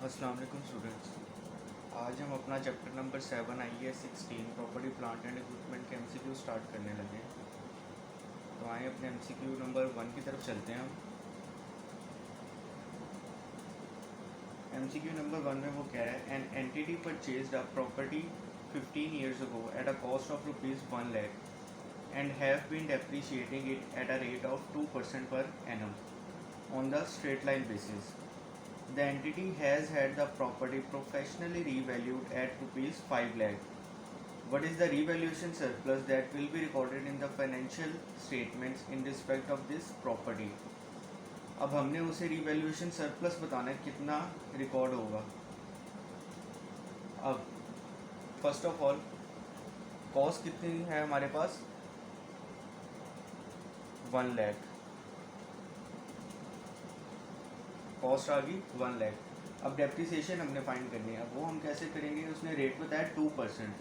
अस्सलाम वालेकुम स्टूडेंट्स। आज हम अपना chapter number 7 IAS 16 property plant and equipment के MCQ स्टार्ट करने लगे हैं। तो आए अपने MCQ नंबर 1 की तरफ चलते हैं हम। MCQ नंबर 1 में वो कह रहा है, an entity purchased a property 15 years ago at a cost of ₹1 lakh and have been depreciating it at a rate of 2% per annum on the straight line basis. The entity has had the property professionally revalued at ₹5 lakh. What is the revaluation surplus that will be recorded in the financial statements in respect of this property? अब हमने उसे revaluation surplus बताना है, कितना record होगा। अब first of all cost कितनी है हमारे पास, 1 लाख। कॉस्ट आ गई 1 लाख। अब डेप्रिसिएशन हमने फाइंड करनी है। अब वो हम कैसे करेंगे, उसने रेट बताया 2%,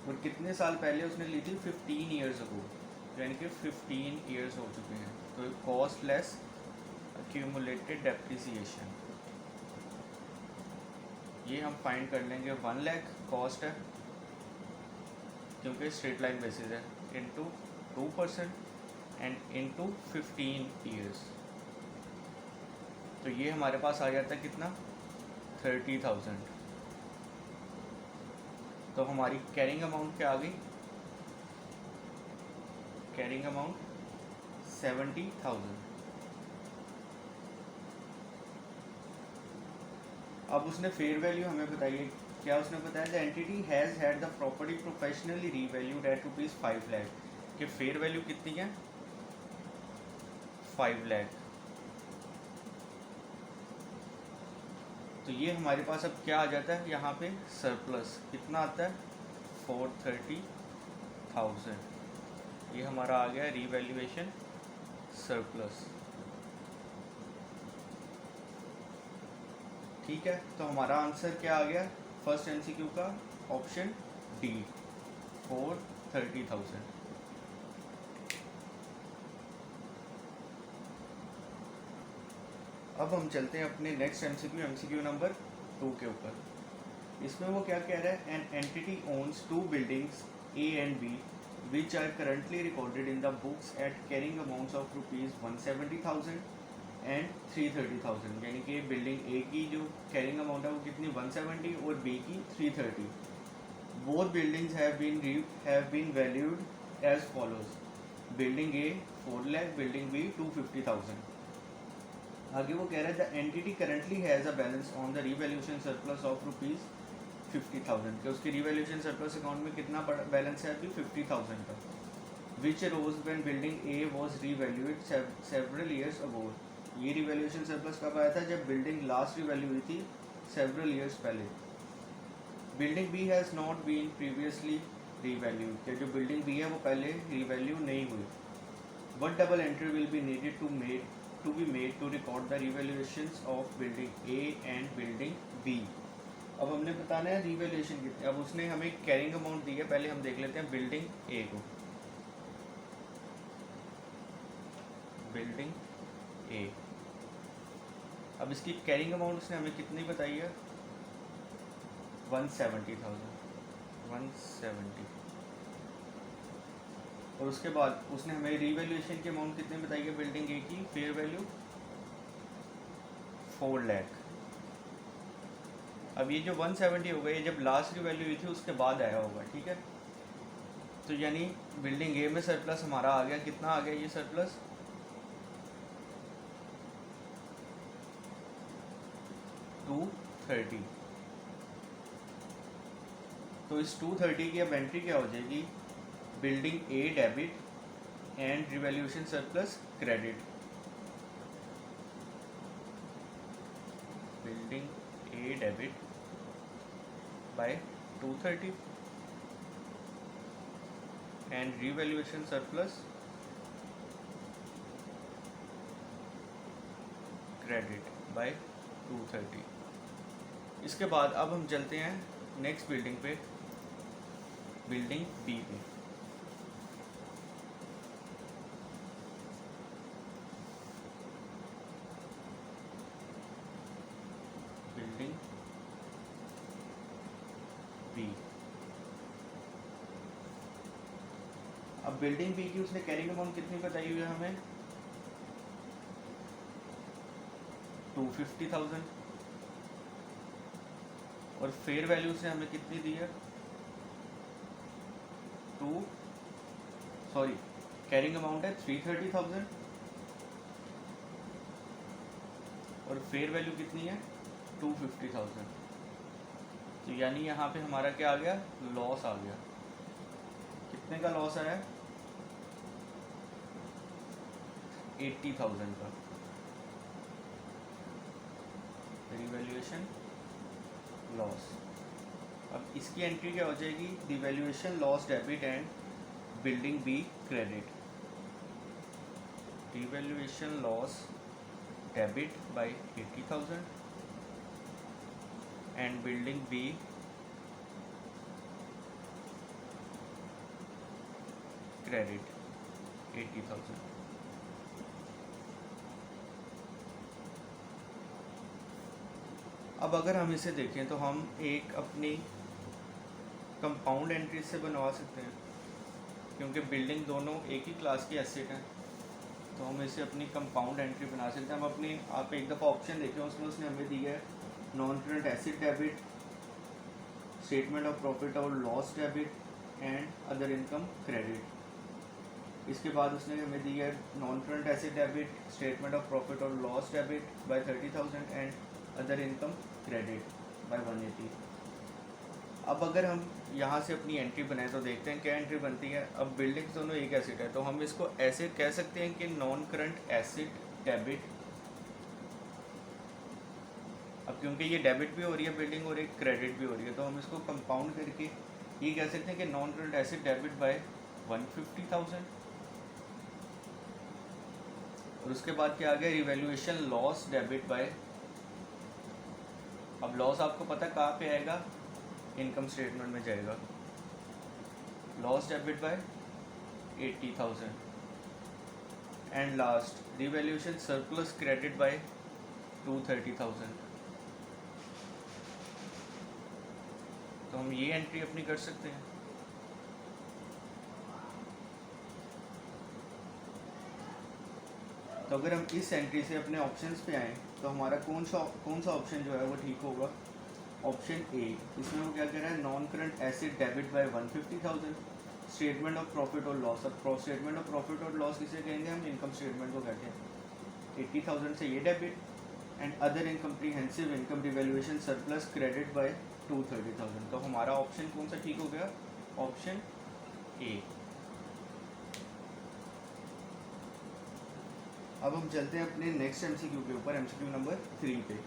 और कितने साल पहले उसने ली थी, 15 ईयर्स अगो, यानी कि 15 ईयर्स हो चुके हैं। तो कॉस्ट लेस एक्यूमुलेटेड डेप्रिसिएशन, ये हम फाइंड कर लेंगे। 1 लाख कॉस्ट है क्योंकि स्ट्रेट लाइन बेसिस है, इंटू 2% एंड इंटू 15 ईयर्स। तो ये हमारे पास आ जाता है कितना, 30,000। तो हमारी कैरिंग अमाउंट क्या आ गई, कैरिंग अमाउंट 70,000। अब उसने फेयर वैल्यू हमें बताइए, क्या उसने बताया, the entity has had the property professionally revalued at ₹5 lakh, कि फेयर वैल्यू कितनी है, 5 लाख। तो ये हमारे पास अब क्या आ जाता है, यहाँ पे सरप्लस कितना आता है, 430,000। ये हमारा आ गया रीवैल्यूएशन सरप्लस। ठीक है, तो हमारा आंसर क्या आ गया फर्स्ट MCQ का, ऑप्शन डी, 430,000। अब हम चलते हैं अपने नेक्स्ट MCQ नंबर 2 के ऊपर। इसमें वो क्या कह रहा है, an entity owns 2 buildings A and B which are currently recorded in the books at carrying amounts of ₹170,000 and 330,000, यानी कि बिल्डिंग ए की जो कैरिंग अमाउंट है वो कितनी, 170, और बी की 330। Both buildings have been valued as follows, building A 4 lakh, building B 250,000। आगे वो कह रहा है, the entity currently has a balance on the revaluation surplus of ₹50,000, कि उसकी रिवैल्यूएशन सरप्लस अकाउंट में कितना बैलेंस है अभी, 50,000 का, which rose when building a was revalued several years ago. ये रिवैल्यूएशन सरप्लस कब आया था, जब बिल्डिंग लास्ट रिवैल्यू हुई थी सेवरल ईयर्स पहले। Building B has not been previously revalued, कि जो बिल्डिंग बी है वो पहले रिवैल्यू नहीं हुई। What double entry will be needed to be made to record the revaluations of building A and building B? अब हमने बताना है रिवैल्यूएशन कितनी। अब उसने हमें कैरिंग अमाउंट दी है, पहले हम देख लेते हैं बिल्डिंग ए को। बिल्डिंग ए, अब इसकी कैरिंग अमाउंट उसने हमें कितनी बताई है, 170,000, 170। और उसके बाद उसने हमें रिवैल्यूएशन की अमाउंट कितनी बताई है, बिल्डिंग ए की फेयर वैल्यू 4 लाख। अब ये जो 170 होगा, ये जब लास्ट रिवैल्यू हुई थी उसके बाद आया होगा, ठीक है। तो यानी बिल्डिंग ए में सरप्लस हमारा आ गया, कितना आ गया ये सरप्लस, 230। तो इस 230 की अब एंट्री क्या हो जाएगी, building A debit and revaluation surplus credit. Building A debit by 230 and revaluation surplus credit by 230। इसके बाद अब हम चलते हैं नेक्स्ट बिल्डिंग पे, बिल्डिंग बी पे। Building B. अब बिल्डिंग बी की उसने कैरिंग अमाउंट कितनी बताई हुई है हमें, 250,000, और फेयर वैल्यू से हमें कितनी दी है, कैरिंग अमाउंट है 330,000 और फेयर वैल्यू कितनी है 250,000। तो यानी यहाँ पे हमारा क्या आ गया, लॉस आ गया। कितने का लॉस आया, 80,000 का। Revaluation loss. अब इसकी एंट्री क्या हो जाएगी, devaluation loss debit and building B credit. Devaluation loss debit by 80,000 and building B credit 80,000। अब अगर हम इसे देखें तो हम एक अपनी कंपाउंड एंट्री से बनवा सकते हैं, क्योंकि बिल्डिंग दोनों एक ही क्लास की एसेट हैं, तो हम इसे अपनी कंपाउंड एंट्री बना सकते हैं। हम अपनी, आप एक दफ़ा ऑप्शन देखें, उसमें उसने हमें दिया है non current asset debit, statement of profit और loss debit and other income credit. इसके बाद उसने हमें दिया है non current asset debit, statement of profit और loss debit by 30,000 and other income credit by 180। अब अगर हम यहाँ से अपनी एंट्री बनाए तो देखते हैं क्या एंट्री बनती है। अब बिल्डिंग्स दोनों एक एसेट है, तो हम इसको ऐसे कह सकते हैं कि नॉन करंट एसेट डेबिट। अब क्योंकि ये डेबिट भी हो रही है बिल्डिंग और एक क्रेडिट भी हो रही है, तो हम इसको कंपाउंड करके ये कह सकते हैं कि non current asset debit bye 150,000। और उसके बाद क्या आ गया, रिवैल्यूएशन लॉस डेबिट बाय, अब लॉस आपको पता है कहाँ पे आएगा, इनकम स्टेटमेंट में जाएगा, loss debit by 80,000 and last revaluation surplus credit by 230,000। तो हम ये एंट्री अपनी कर सकते हैं। तो अगर हम इस एंट्री से अपने ऑप्शंस पे आएँ तो हमारा कौन सा ऑप्शन जो है वो ठीक होगा, ऑप्शन ए। इसमें वो क्या कह रहा है, non current asset debit bye 150,000, statement of profit और लॉस। अब स्टेटमेंट ऑफ प्रॉफिट और लॉस किसे कहेंगे, हम इनकम स्टेटमेंट को कहते हैं। 80,000 से ये debit and other incomprehensive income revaluation surplus credit by 230,000। तो हमारा ऑप्शन कौन सा ठीक हो गया, ऑप्शन ए। अब हम चलते हैं अपने नेक्स्ट एमसीक्यू के ऊपर, एमसीक्यू नंबर 3 पे।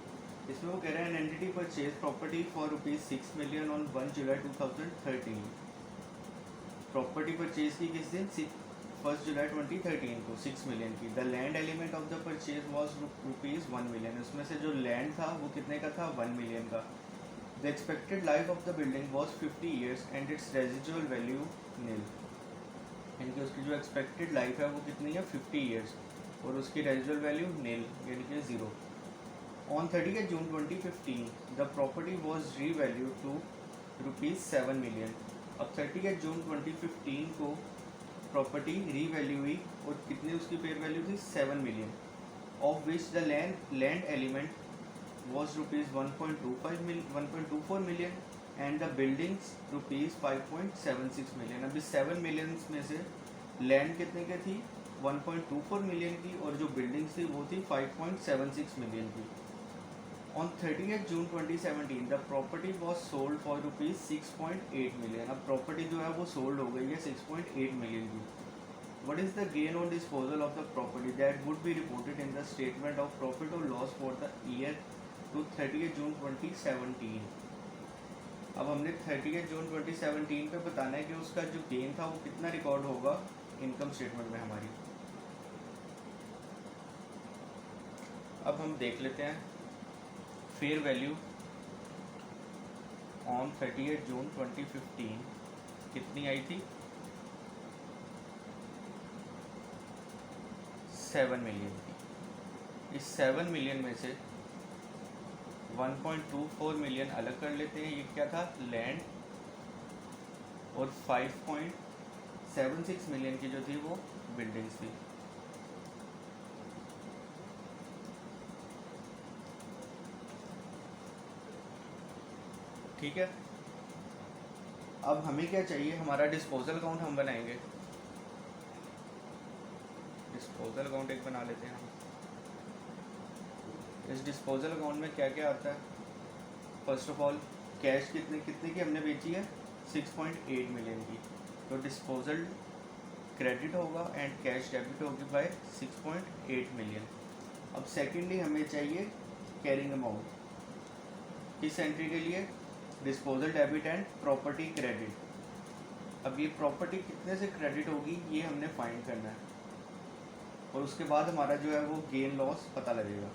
इसमें वो कह रहे हैं an entity purchase property for ₹6 million on 1 July 2013। Property purchase की किस दिन, 1 जुलाई 2013 को 6 मिलियन की। The land element of the purchase was ₹1 million. उसमें से जो लैंड था वो कितने का था, 1 मिलियन का। The expected life of the building was 50 years and its residual value nil. यानी कि उसकी जो एक्सपेक्टेड लाइफ है वो कितनी है, 50 ईयर्स, और उसकी रेजिजुअल वैल्यू निल यानी कि 0। On 30 June 2015 the property was revalue to ₹7 million. अब 30 जून 2015 को प्रॉपर्टी रीवैल्यू हुई और कितनी उसकी फेयर वैल्यू थी, 7 million, of which the land element was ₹1.24 million and the buildings ₹5.76 million. अभी 7 मिलियन में से लैंड कितने की थी, 1.24 मिलियन की, और जो बिल्डिंग्स थी वो थी 5.76 मिलियन की। On 30 June 2017 the property was sold for ₹6.8 million. अब प्रॉपर्टी जो है वो सोल्ड हो गई है 6.8 मिलियन की। What is the gain on disposal of the property that would be reported in the statement of profit और loss for the year to 30 June 2017। अब हमने 30 जून 2017 पे बताना है कि उसका जो गेन था वो कितना रिकॉर्ड होगा इनकम स्टेटमेंट में हमारी। अब हम देख लेते हैं फेयर वैल्यू ऑन 30 जून 2015 कितनी आई थी, 7 मिलियन की। इस 7 मिलियन में से 1.24 मिलियन अलग कर लेते हैं, ये क्या था, लैंड, और 5.76 मिलियन की जो थी वो बिल्डिंग्स थी। ठीक है, अब हमें क्या चाहिए, हमारा डिस्पोजल अकाउंट हम बनाएंगे। डिस्पोजल अकाउंट एक बना लेते हैं हम। इस डिस्पोजल अकाउंट में क्या क्या आता है? फर्स्ट ऑफ ऑल कैश कितने कितने की हमने बेची है, 6.8 मिलियन की, तो डिस्पोजल क्रेडिट होगा एंड कैश डेबिट होगी बाय 6.8 मिलियन। अब सेकेंडली हमें चाहिए कैरिंग अमाउंट, किस एंट्री के लिए, disposal debit and property credit. अब ये प्रॉपर्टी कितने से क्रेडिट होगी ये हमने फाइंड करना है, और उसके बाद हमारा जो है वो गेन लॉस पता लगेगा।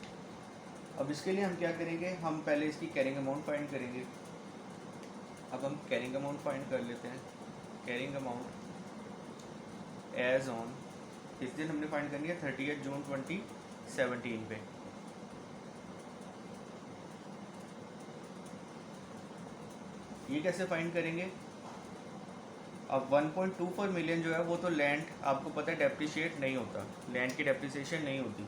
अब इसके लिए हम क्या करेंगे, हम पहले इसकी कैरिंग अमाउंट फाइंड करेंगे। अब हम कैरिंग अमाउंट फाइंड कर लेते हैं। कैरिंग अमाउंट एज ऑन इस दिन हमने फाइंड करनी है 30 जून 2017 पे। ये कैसे फाइंड करेंगे, अब 1.24 मिलियन जो है वो तो लैंड आपको पता है डेप्रिशिएट नहीं होता, लैंड की डेप्रिसिएशन नहीं होती,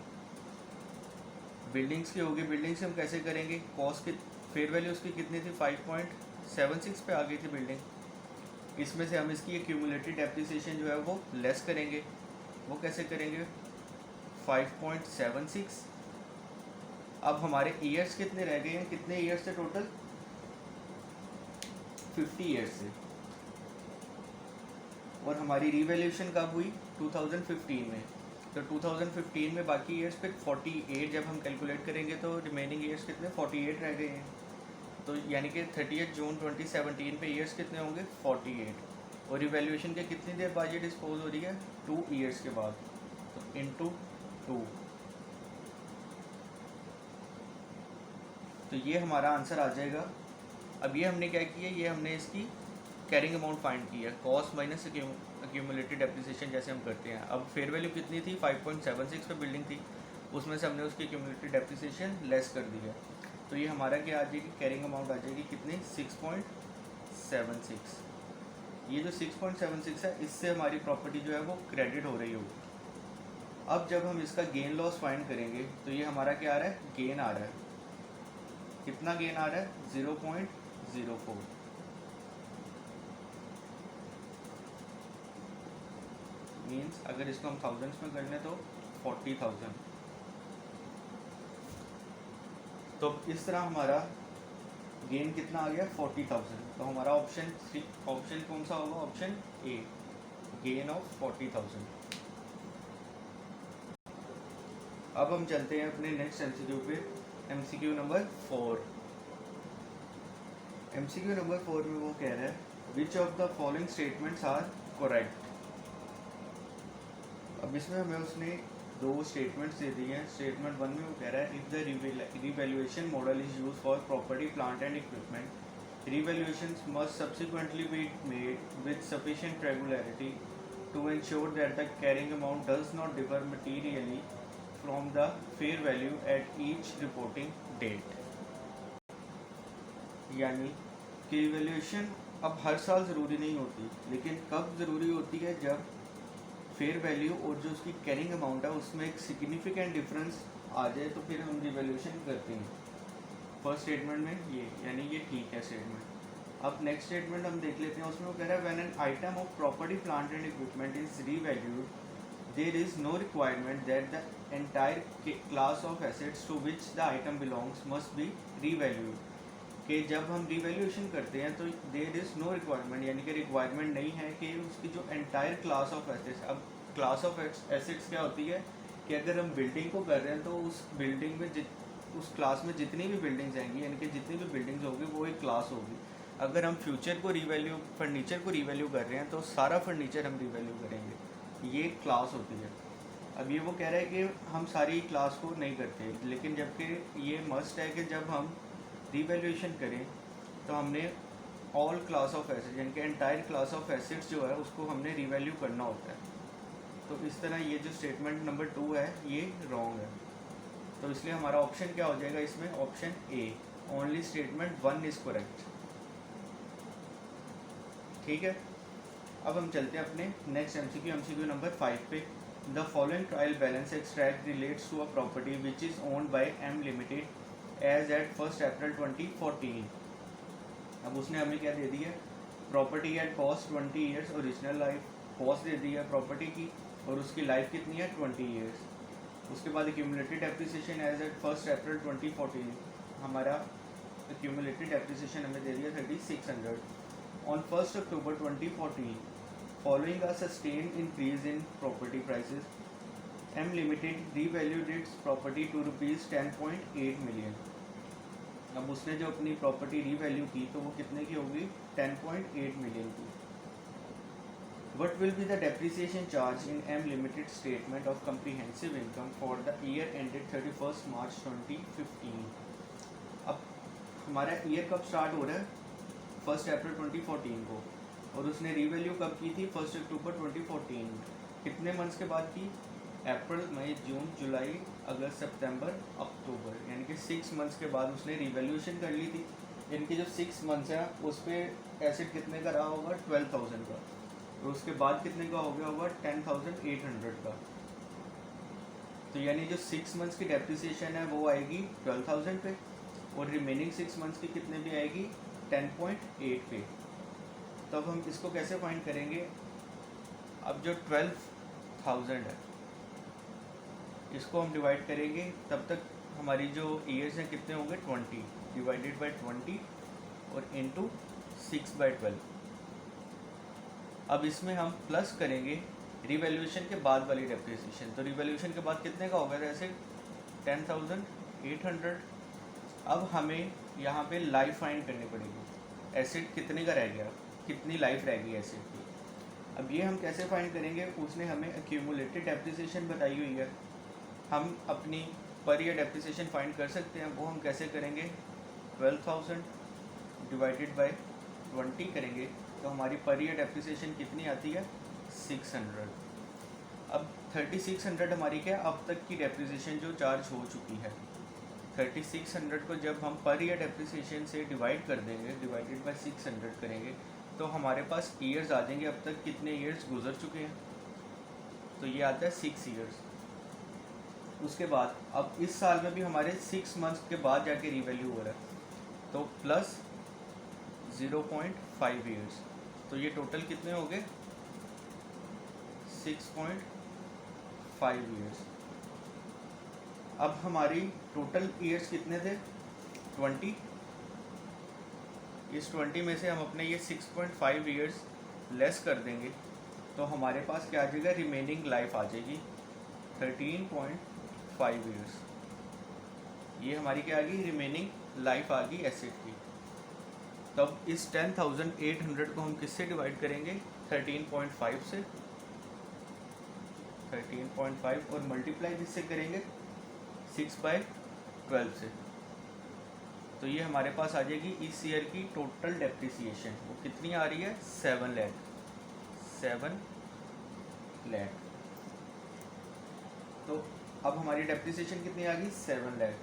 बिल्डिंग्स की होगी। बिल्डिंग्स से हम कैसे करेंगे, कॉस्ट की फेयर वैल्यू उसकी कितनी थी, 5.76 पे आ गई थी बिल्डिंग। इसमें से हम इसकी एक्यूमुलेटेड डेप्रिसिएशन जो है वो लेस करेंगे। वो कैसे करेंगे, 5.76। अब हमारे ईयर्स कितने रह गए हैं, कितने ईयर्स थे टोटल, 50 ईयर्स से। और हमारी रिवैल्यूएशन कब हुई, 2015 में। तो 2015 में बाकी ईयर्स पे 48 जब हम कैलकुलेट करेंगे तो रिमेनिंग ईयर्स कितने, 48 रह गए हैं। तो यानी कि 30 जून 2017 पे ईयर्स कितने होंगे, 48। और रिवैल्यूएशन के कितनी देर बाद ये डिस्पोज हो रही है, 2 ईयर्स के बाद, तो इंटू 2। तो ये हमारा आंसर आ जाएगा। अब ये हमने क्या किया, ये हमने इसकी कैरिंग अमाउंट फाइंड की है, कॉस्ट माइनस एक्यूमुलेटेड डेप्रिसिएशन जैसे हम करते हैं। अब फेयर वैल्यू कितनी थी, 5.76 पे बिल्डिंग थी, उसमें से हमने उसकी एक्यूमुलेटेड डेप्रिसिएशन लेस कर दी है। तो ये हमारा क्या आ जाएगी, कैरिंग अमाउंट आ जाएगी कितनी, 6.76। ये जो 6.76 है इससे हमारी प्रॉपर्टी जो है वो क्रेडिट हो रही होगी। अब जब हम इसका गेन लॉस फाइंड करेंगे तो ये हमारा क्या आ रहा है, गेन आ रहा है। कितना गेन आ रहा है, 0.04। मीन्स अगर इसको हम थाउजेंड्स में कर लें तो 40,000। तो इस तरह हमारा गेन कितना आ गया, 40,000। तो हमारा ऑप्शन कौन सा होगा, ऑप्शन ए, गेन ऑफ 40,000। अब हम चलते हैं अपने नेक्स्ट एमसीक्यू पे, एमसीक्यू नंबर 4। एमसीक्यू नंबर 4 में वो कह रहा है, which of the following statements are correct. अब इसमें हमें उसने 2 स्टेटमेंट्स दे दी हैं। स्टेटमेंट 1 में वो कह रहा है, if the revaluation model is use for property plant and equipment, revaluations must subsequently be made with sufficient regularity to ensure that the carrying amount does not differ materially from the fair value at each reporting date। यानी कि revaluation अब हर साल ज़रूरी नहीं होती, लेकिन कब ज़रूरी होती है, जब फेयर वैल्यू और जो उसकी कैरिंग अमाउंट है उसमें एक सिग्निफिकेंट डिफरेंस आ जाए तो फिर हम रिवैल्यूएशन करते हैं। फर्स्ट स्टेटमेंट में ये, यानी ये ठीक है स्टेटमेंट। अब नेक्स्ट स्टेटमेंट हम देख लेते हैं, उसमें वो कह रहा है, when an item of property plant and equipment is revalued there is no requirement that the entire class of assets to which the item belongs must be revalued. कि जब हम रिवैल्यूएशन करते हैं तो देयर इज़ नो रिक्वायरमेंट, यानी कि requirement नहीं है कि उसकी जो एंटायर क्लास ऑफ एसेट्स, अब क्लास ऑफ एसेट्स क्या होती है कि अगर हम बिल्डिंग को कर रहे हैं तो उस बिल्डिंग में उस क्लास में जितनी भी बिल्डिंग्स आएंगी, यानी कि जितनी भी बिल्डिंग्स होगी वो एक क्लास होगी। अगर हम फ्यूचर को फर्नीचर को रिवैल्यू कर रहे हैं तो सारा फर्नीचर हम रिवैल्यू करेंगे, ये क्लास होती है। अब ये वो कह रहा है कि हम सारी क्लास को नहीं करते, लेकिन जबकि ये मस्ट है कि जब हम रिवैल्यूएशन करें तो हमने ऑल क्लास ऑफ एसेट्स, यानी कि एंटायर क्लास ऑफ एसेट्स जो है उसको हमने रिवैल्यू करना होता है। तो इस तरह ये जो स्टेटमेंट नंबर 2 है ये रॉन्ग है। तो इसलिए हमारा ऑप्शन क्या हो जाएगा इसमें, option A, only statement 1 is correct. ठीक है, अब हम चलते हैं अपने नेक्स्ट एमसीक्यू नंबर 5 पे। The following trial balance extract relates to a property which is owned by M limited as at 1 April 2014। अब उसने हमें क्या दे दिया, property at cost 20 years, original life cost दे दी है प्रॉपर्टी की, और उसकी लाइफ कितनी है 20 ईयर्स। उसके बाद accumulated depreciation as at 1 April 2014, हमारा एक्यूमुलेटेड डेप्रिसिएशन हमें दे दिया 3600। On 1 October 2014, following a sustained increase in property prices, M limited revalued its property to rupees 10.8 million. अब उसने जो अपनी प्रॉपर्टी रीवैल्यू की तो वो कितने की होगी, 10.8 मिलियन की। What will be the depreciation charge in M Limited statement of comprehensive income for the year ended 31st March 2015? अब हमारा ईयर कब स्टार्ट हो रहा है, 1 अप्रैल 2014 को, और उसने रीवैल्यू कब की थी 1 अक्टूबर 2014। कितने मंथ्स के बाद की, अप्रैल मई जून जुलाई अगस्त सितंबर अक्टूबर, यानी कि 6 मंथ्स के बाद उसने रीवैल्यूएशन कर ली थी। इनके जो 6 मंथ्स हैं उस पर एसेट कितने का रहा होगा, 12,000 का, और उसके बाद कितने का हो गया होगा, 10,800 का। तो यानी जो 6 मंथ्स की डेप्रिसिएशन है वो आएगी 12,000 पे, और रिमेनिंग 6 मंथ्स की कितने भी आएगी, 10.8 पे। तब हम इसको कैसे फाइंड करेंगे, अब जो 12,000 है इसको हम डिवाइड करेंगे, तब तक हमारी जो ईयर्स हैं कितने होंगे, 20 डिवाइडेड बाई 20 और इंटू 6/12। अब इसमें हम प्लस करेंगे रिवैल्यूएशन के बाद वाली डेप्रिसिएशन, तो रिवैल्यूएशन के बाद कितने का होगा जैसे 10,800। अब हमें यहाँ पे लाइफ फाइंड करनी पड़ेगी, एसेट कितने का रह गया, कितनी लाइफ रह गई एसेट की। अब ये हम कैसे फाइंड करेंगे, उसने हमें एक्यूमुलेटेड डेप्रिसिएशन बताई हुई है, हम अपनी पर ईयर डेप्रिसिएशन फाइंड कर सकते हैं। वो हम कैसे करेंगे, 12,000 डिवाइडेड बाय 20 करेंगे तो हमारी पर ईयर डेप्रिसिएशन कितनी आती है, 600। अब 3600 हमारी क्या अब तक की डेप्रिसिएशन जो चार्ज हो चुकी है, 3600 को जब हम पर ईयर डेप्रिसिएशन से डिवाइड कर देंगे, डिवाइडेड बाय 600 करेंगे, तो हमारे पास ईयर्स आ जाएंगे अब तक कितने ईयर्स गुजर चुके हैं, तो ये आता है 6 ईयर्स। उसके बाद अब इस साल में भी हमारे 6 मंथ्स के बाद जाके रीवैल्यू हो रहा है, तो प्लस 0.5 ईयर्स, तो ये टोटल कितने हो गए, 6.5 ईयर्स। अब हमारी टोटल ईयर्स कितने थे, 20। इस 20 में से हम अपने ये 6.5 ईयर्स लेस कर देंगे तो हमारे पास क्या आ जाएगा, रिमेनिंग लाइफ आ जाएगी 13.5 ईयर्स। ये हमारी क्या आ गई, रिमेनिंग लाइफ आ गई एसेट की। तब इस 10,800 को हम किससे डिवाइड करेंगे, 13.5 से, 13.5 और मल्टीप्लाई किससे करेंगे, 6/12 से। तो ये हमारे पास आ जाएगी इस ईयर की टोटल डेप्रिसिएशन, वो कितनी आ रही है, 7 लाख। 7 लाख। तो अब हमारी डेप्रिसिएशन कितनी आ गई, 7 लाख।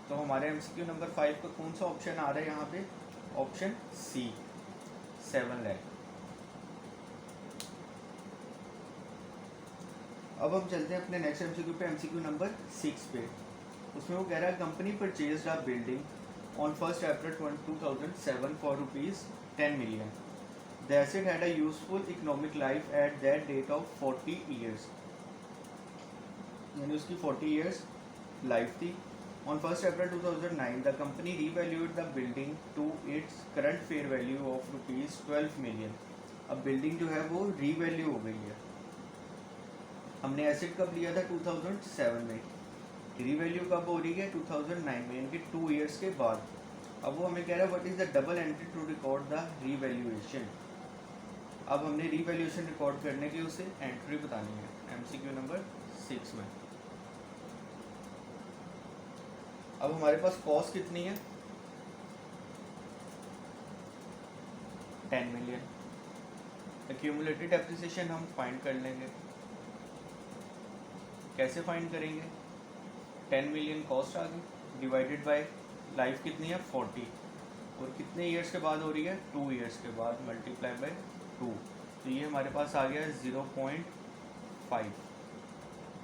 तो हमारे एमसीक्यू नंबर 5 का कौन सा ऑप्शन आ रहा है यहाँ पे, ऑप्शन सी, 7 लाख। अब हम चलते हैं अपने नेक्स्ट एमसीक्यू पे, एमसीक्यू नंबर 6 पे। उसमें वो कह रहा है company purchased a building on 1 April 2007 for ₹10 million. The asset had a useful economic life at that date of 40 years, यानी उसकी 40 ईयर्स लाइफ थी। On 1 April 2009, the company revalued the building to its current fair value of ₹12 million। अब building जो है वो revalue हो गई है। हमने एसेट कब लिया था, 2007 में, रीवैल्यू कब हो रही है, 2009 में, यानी कि 2 ईयर्स के बाद। अब वो हमें कह रहा है what is the double entry to record the revaluation. अब हमने रीवैल्यूएशन रिकॉर्ड करने की उसे एंट्री बतानी है एमसीक्यू नंबर 6 में। अब हमारे पास कॉस्ट कितनी है, 10 मिलियन। एक्यूमुलेटेड डेप्रिसिएशन हम फाइंड कर लेंगे, कैसे फाइंड करेंगे, 10 मिलियन कॉस्ट आ गई, डिवाइडेड बाय लाइफ कितनी है, 40, और कितने ईयर्स के बाद हो रही है, 2 ईयर्स के बाद, मल्टीप्लाई बाय 2, तो ये हमारे पास आ गया 0.5।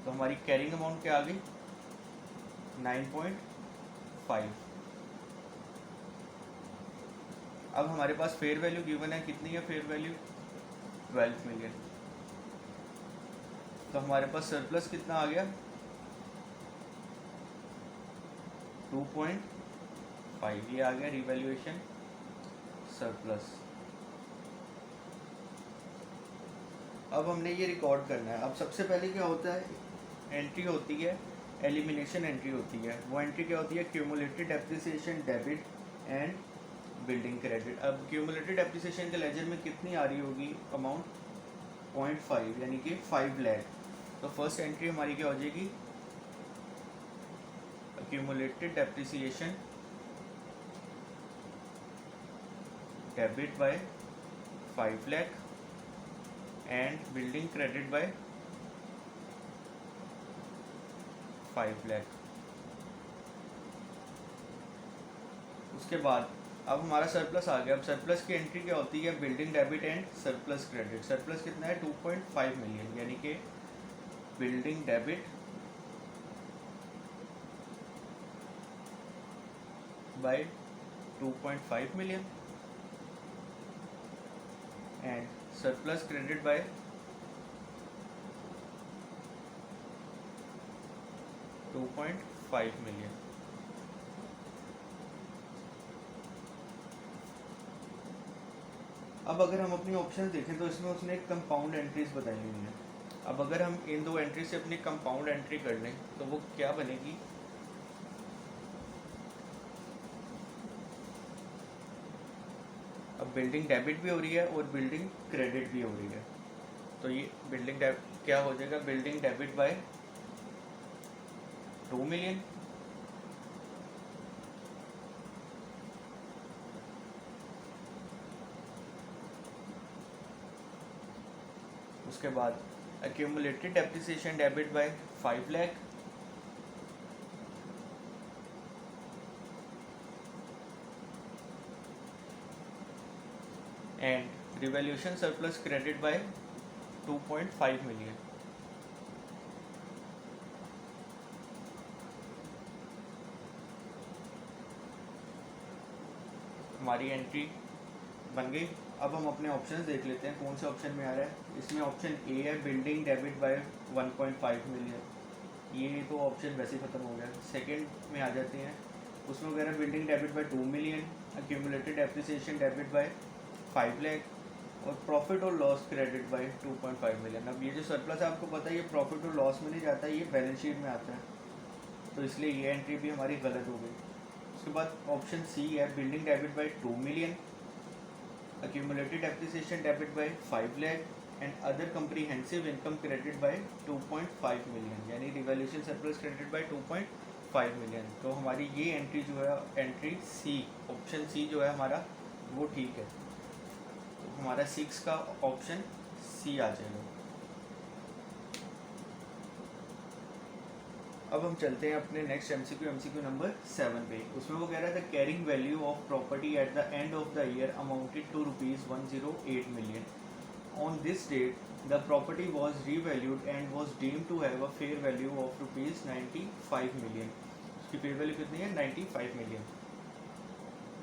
तो हमारी कैरिंग अमाउंट क्या आ गई 9.5। अब हमारे पास फेयर वैल्यू गिवन है, कितनी है फेयर वैल्यू 12 मिलियन। तो हमारे पास सरप्लस कितना आ गया 2.5। ये आ गया रिवैल्यूएशन सरप्लस। अब हमने ये रिकॉर्ड करना है। अब सबसे पहले क्या होता है, एंट्री होती है एलिमिनेशन एंट्री होती है। वो एंट्री क्या होती है, cumulated depreciation debit and building credit. अब क्यूमुलेटेड डेप्रिसिएशन के लेजर में कितनी आ रही होगी अमाउंट 0.5 यानी कि 5 लाख। तो फर्स्ट एंट्री हमारी क्या हो जाएगी, accumulated depreciation debit by 5 lakh and building credit by 5 lakh। उसके बाद अब हमारा सरप्लस आ गया। अब सरप्लस की एंट्री क्या होती है, building debit and surplus credit. Surplus कितना है 2.5 मिलियन यानी कि building debit by 2.5 million and surplus credit by 2.5 million। अब अगर हम अपनी ऑप्शन देखें तो इसमें उसने एक कंपाउंड एंट्रीज बताई हुई है। अब अगर हम इन दो एंट्री से अपनी कंपाउंड एंट्री कर लें तो वो क्या बनेगी, अब बिल्डिंग डेबिट भी हो रही है और बिल्डिंग क्रेडिट भी हो रही है। तो ये बिल्डिंग क्या हो जाएगा, बिल्डिंग डेबिट बाय 2 मिलियन उसके बाद accumulated depreciation debit bye 5 lakh and revaluation surplus credit bye 2.5 million. हमारी एंट्री बन गई। अब हम अपने ऑप्शंस देख लेते हैं कौन से ऑप्शन में आ रहा है। इसमें ऑप्शन ए है बिल्डिंग डेबिट बाय 1.5 मिलियन। ये तो ऑप्शन वैसे ही ख़त्म हो गया। सेकंड में आ जाते हैं, उसमें वगैरह building debit bye 2 million, accumulated depreciation debit bye 5 lakh और प्रॉफिट और लॉस क्रेडिट बाय 2.5 मिलियन। अब ये जो सरप्लस है आपको पता है ये प्रॉफिट और लॉस में नहीं जाता, ये बैलेंस शीट में आता है, तो इसलिए ये एंट्री भी हमारी गलत हो गई। उसके बाद ऑप्शन सी है building debit bye 2 million, accumulated depreciation debit by 5 lakh and other comprehensive income credit by 2.5 million यानी revaluation surplus credit bye 2.5 million. तो हमारी ये एंट्री जो है एंट्री सी, ऑप्शन सी जो है हमारा वो ठीक है। तो हमारा 6 का ऑप्शन सी आ जाएगा। अब हम चलते हैं अपने नेक्स्ट एमसीक्यू नंबर 7 पे। उसमें वो कह रहा था carrying value of property at the end of the year amounted to ₹108 million. On this date the property was revalued and was deemed to have a fair value of ₹95 million. उसकी fair value कितनी है 95 million.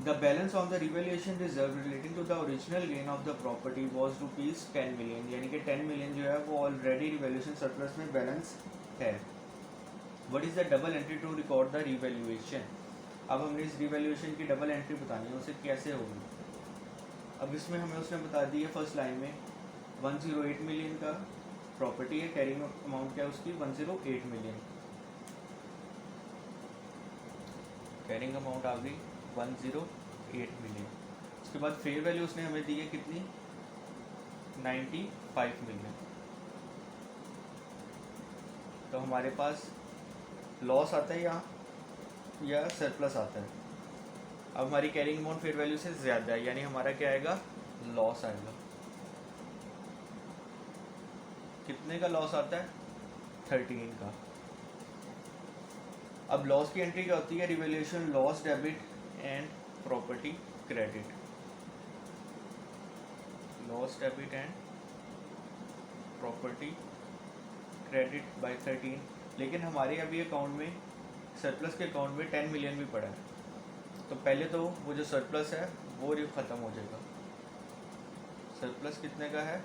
The balance on the revaluation reserve relating to the original gain of the property was ₹10 million यानी कि 10 million जो है वो already revaluation surplus में balance है। What is the double entry to record the revaluation? अब हमने इस रिवैल्यूएशन की डबल एंट्री बतानी है, उसे कैसे होगी। अब इसमें हमें उसने बता दी है फर्स्ट लाइन में 108 मिलियन का प्रॉपर्टी है, कैरिंग अमाउंट क्या है उसकी 108 मिलियन, कैरिंग अमाउंट आ गई 108 मिलियन। उसके बाद फेयर वैल्यू उसने हमें दी है कितनी 95 मिलियन। तो हमारे पास लॉस आता है या सरप्लस आता है। अब हमारी कैरिंग अमाउंट फेयर वैल्यू से ज़्यादा है यानी हमारा क्या आएगा लॉस आएगा। कितने का लॉस आता है 13 का। अब लॉस की एंट्री क्या होती है, revaluation loss debit and property credit, loss debit and property credit by 13, लेकिन हमारे अभी अकाउंट में सरप्लस के अकाउंट में 10 मिलियन भी पड़ा है, तो पहले तो वो जो सरप्लस है वो ख़त्म हो जाएगा। सरप्लस कितने का है?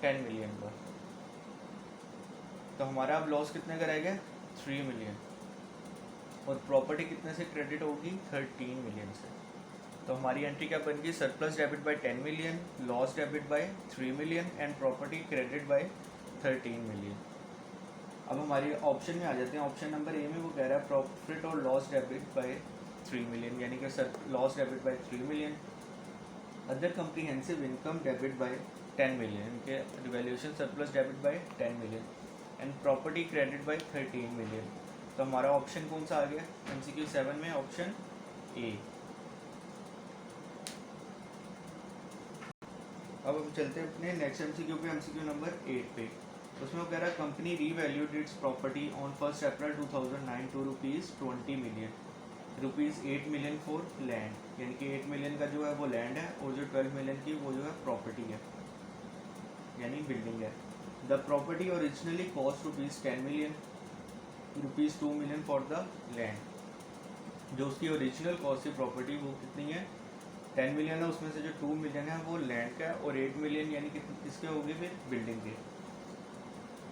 10 मिलियन का। तो हमारा अब लॉस कितने का रह गया? 3 मिलियन। और प्रॉपर्टी कितने से क्रेडिट होगी? 13 मिलियन से। तो हमारी एंट्री क्या बन गई? Surplus debit by 10 million, loss debit by 3 million and property credit by 13 million. अब हमारी ऑप्शन में आ जाते हैं। ऑप्शन नंबर ए में वो कह रहा है प्रॉफिट और लॉस डेबिट बाय 3 मिलियन, यानी कि loss debit by 3 million, other comprehensive income debit by 10 million के revaluation surplus debit by 10 million and property credit by 13 million. तो हमारा ऑप्शन कौन सा आ गया MCQ 7 में? Option A. अब हम चलते हैं अपने नेक्स्ट MCQ पे, MCQ नंबर 8 पे। उसमें वो कह रहा है company revalued its property on 1 April 2009 to ₹20 million, ₹8 million for land, यानी कि 8 मिलियन का जो है वो लैंड है और जो 12 मिलियन की वो जो है प्रॉपर्टी है यानी बिल्डिंग है। The property originally cost ₹10 million, ₹2 million for the land. जो उसकी ओरिजिनल कॉस्ट थी प्रॉपर्टी वो कितनी है? 10 मिलियन है, उसमें से जो 2 मिलियन है वो लैंड का है और 8 मिलियन यानी कि किसके होगी? फिर बिल्डिंग के।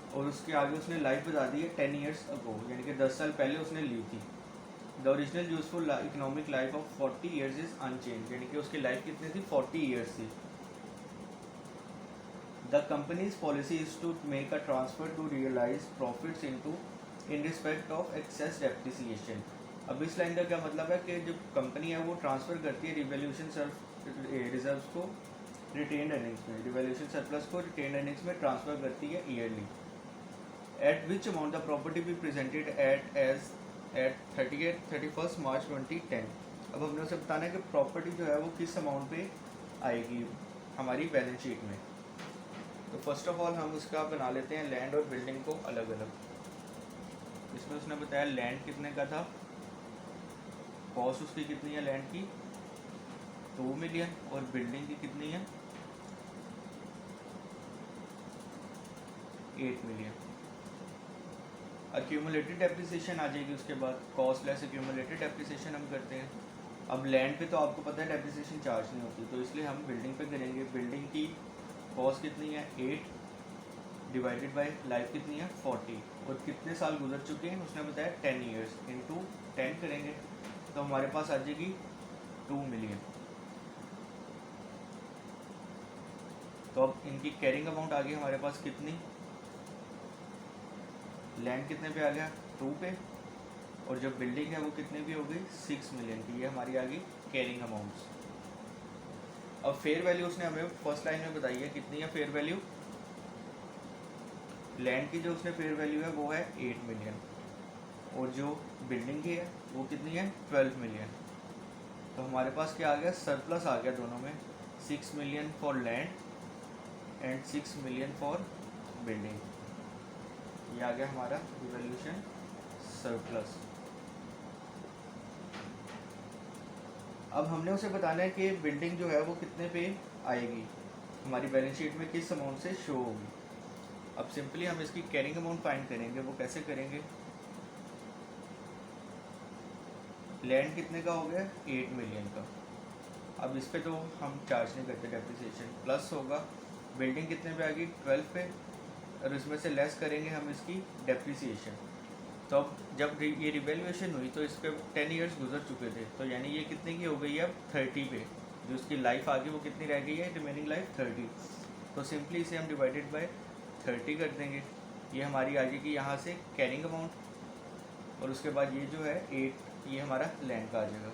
और उसके आगे उसने लाइफ बता दी है 10 ईयर्स अगो, यानी कि 10 साल पहले उसने ली थी। The original useful economic life of 40 years is unchange, यानी कि उसकी लाइफ कितनी थी? 40 ईयर्स थी। The company's policy is to make a transfer to realise profits in respect of excess depreciation. अब इस लाइन का क्या मतलब है कि जो कंपनी है वो ट्रांसफ़र करती है रिवैल्यूएशन रिजर्व्स को रिटेन्ड अर्निंग्स में, रिवैल्यूएशन सरप्लस को रिटेन्ड अर्निंग्स में ट्रांसफ़र करती है yearly. At which amount the property be presented at 31 March 2010। अब हमने उसे बताना है कि प्रॉपर्टी जो है वो किस अमाउंट पे आएगी हमारी बैलेंस शीट में। तो फर्स्ट ऑफ ऑल हम उसका बना लेते हैं लैंड और बिल्डिंग को अलग अलग। इसमें उसने बताया लैंड कितने का था, कॉस्ट उसकी कितनी है लैंड की? 2 मिलियन, और बिल्डिंग की कितनी है? 8 मिलियन। एक्यूमुलेटेड डेप्रिसिएशन आ जाएगी उसके बाद, कॉस्ट लेस एक्यूमुलेटेड डेप्रिसिएशन हम करते हैं। अब लैंड पे तो आपको पता है डेप्रिसिएशन चार्ज नहीं होती, तो इसलिए हम बिल्डिंग पे करेंगे। बिल्डिंग की कॉस्ट कितनी है? 8 डिवाइडेड बाय लाइफ कितनी है? 40, और कितने साल गुजर चुके हैं उसने बताया 10 ईयर्स, इंटू 10 करेंगे तो हमारे पास आ जाएगी 2 मिलियन। तो अब इनकी कैरिंग अमाउंट आ गई हमारे पास कितनी? लैंड कितने पे आ गया? 2 पे, और जो बिल्डिंग है वो कितने की हो गई? 6 मिलियन की। ये हमारी आ गई कैरिंग अमाउंट्स। अब फेयर वैल्यू उसने हमें फर्स्ट लाइन में बताई है, कितनी है फेयर वैल्यू? लैंड की जो उसने फेयर वैल्यू है वो है 8 मिलियन, और जो बिल्डिंग की है वो कितनी है? 12 मिलियन। तो हमारे पास क्या आ गया? सरप्लस आ गया दोनों में, 6 million for land and 6 million for building. ये आ गया हमारा रिवैल्यूएशन सरप्लस। अब हमने उसे बताना है कि बिल्डिंग जो है वो कितने पे आएगी हमारी बैलेंस शीट में, किस अमाउंट से शो होगी। अब सिंपली हम इसकी कैरिंग अमाउंट फाइंड करेंगे। वो कैसे करेंगे? लैंड कितने का हो गया? 8 मिलियन का। अब इस पे तो हम चार्ज नहीं करते डेप्रिसिएशन, प्लस होगा। बिल्डिंग कितने पे आ गई? 12 पे, और इसमें से लेस करेंगे हम इसकी डेप्रिसिएशन। तो अब जब ये रिवैल्यूएशन हुई तो इस पर 10 ईयर्स गुजर चुके थे, तो यानी ये कितने की हो गई है? अब 30 पे। जो उसकी लाइफ आ गई वो कितनी रह गई है? Remaining life 30। तो सिंपली इसे हम डिवाइडेड बाय 30 कर देंगे। ये हमारी आ जाएगी यहाँ से कैरिंग अमाउंट, और उसके बाद ये जो है 8, ये हमारा लैंड का आ जाएगा।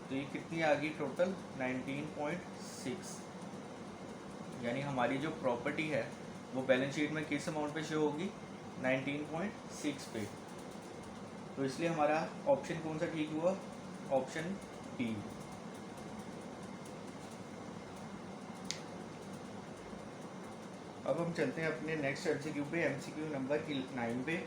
तो ये कितनी आ गई टोटल? 19.6। यानी हमारी जो प्रॉपर्टी है वो बैलेंस शीट में किस अमाउंट पे शो होगी? 19.6 पे। तो इसलिए हमारा ऑप्शन कौन सा ठीक हुआ? Option B. अब हम चलते हैं अपने नेक्स्ट MCQ पे, MCQ नंबर 9 पे।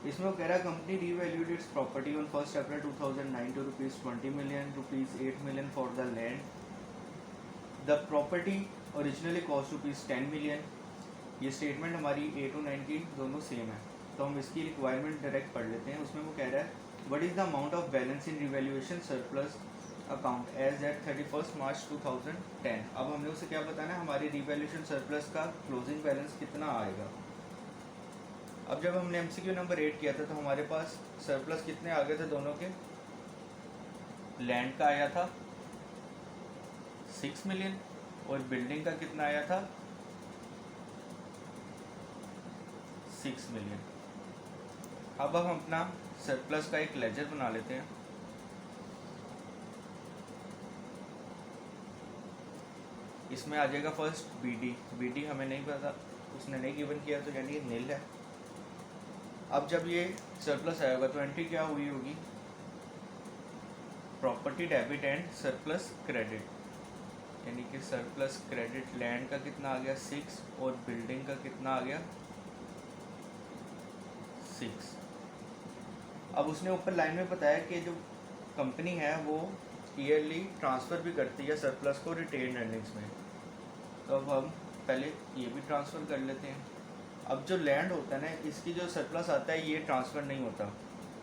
इसमें वो कह रहा है company revalued its property on 1 April 2009 to ₹20 million, ₹8 million for the land. The property originally cost ₹10 million. ये स्टेटमेंट हमारी 8 और 9 की दोनों सेम है, तो हम इसकी रिक्वायरमेंट डायरेक्ट पढ़ लेते हैं। उसमें वो कह रहा है what is the amount of balance in revaluation surplus account as at 31 March 2010। अब हमने उसे क्या बताना है, हमारी रिवैल्यूएशन सरप्लस का क्लोजिंग बैलेंस कितना आएगा। अब जब हमने MCQ नंबर 8 किया था तो हमारे पास सरप्लस कितने आ गए थे दोनों के। लैंड का आया था 6 मिलियन और बिल्डिंग का कितना आया था 6 मिलियन। अब हम अपना सरप्लस का एक लेजर बना लेते हैं। इसमें आ जाएगा फर्स्ट BD हमें नहीं पता, उसने नहीं गिवन किया तो यानी नील है। अब जब ये सरप्लस आएगा तो एंट्री क्या हुई होगी, property debit and surplus credit, यानी कि सरप्लस क्रेडिट लैंड का कितना आ गया 6 और बिल्डिंग का कितना आ गया 6। अब उसने ऊपर लाइन में बताया कि जो कंपनी है वो ईयरली ट्रांसफ़र भी करती है सरप्लस को रिटेन अर्निंग्स में, तो अब हम पहले ये भी ट्रांसफ़र कर लेते हैं। अब जो लैंड होता है ना, इसकी जो सरप्लस आता है ये ट्रांसफ़र नहीं होता,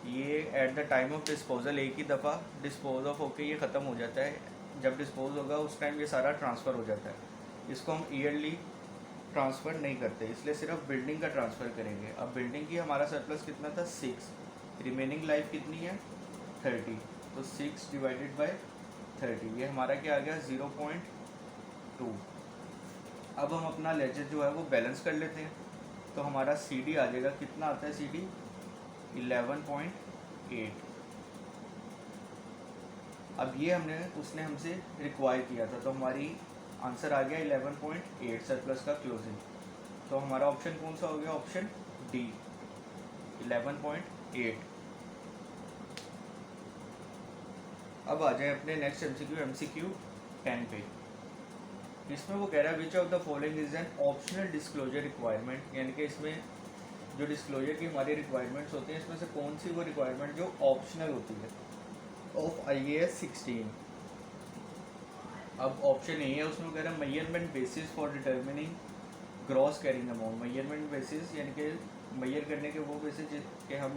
ये at the time of disposal एक ही दफ़ा डिस्पोज ऑफ होके ये ख़त्म हो जाता है। जब डिस्पोज होगा उस टाइम ये सारा ट्रांसफ़र हो जाता है। इसको हम ईयरली ट्रांसफ़र नहीं करते, इसलिए सिर्फ बिल्डिंग का ट्रांसफ़र करेंगे। अब बिल्डिंग की हमारा सरप्लस कितना था 6, रिमेनिंग लाइफ कितनी है 30, तो 6 डिवाइडेड बाय 30, ये हमारा क्या आ गया 0.2। अब हम अपना लेजर जो है वो बैलेंस कर लेते हैं, तो हमारा CD आ जाएगा, कितना आता है CD 11.8। अब ये उसने हमसे रिक्वायर किया था, तो हमारी आंसर आ गया 11.8 सरप्लस का क्लोजिंग। तो हमारा ऑप्शन कौन सा हो गया, ऑप्शन D 11.8। अब आ जाए अपने नेक्स्ट MCQ 10 पे। इसमें वो कह रहा है which of the following is an optional disclosure requirement, यानी कि इसमें जो डिस्क्लोजर की हमारी रिक्वायरमेंट्स होती हैं इसमें से कौन सी वो रिक्वायरमेंट जो ऑप्शनल होती है ऑफ IAS 16। अब ऑप्शन ए है, उसमें कह रहा है measurement basis for determining gross carrying amount. Measurement basis यानी कि मेजर करने के वो बेसिस के हम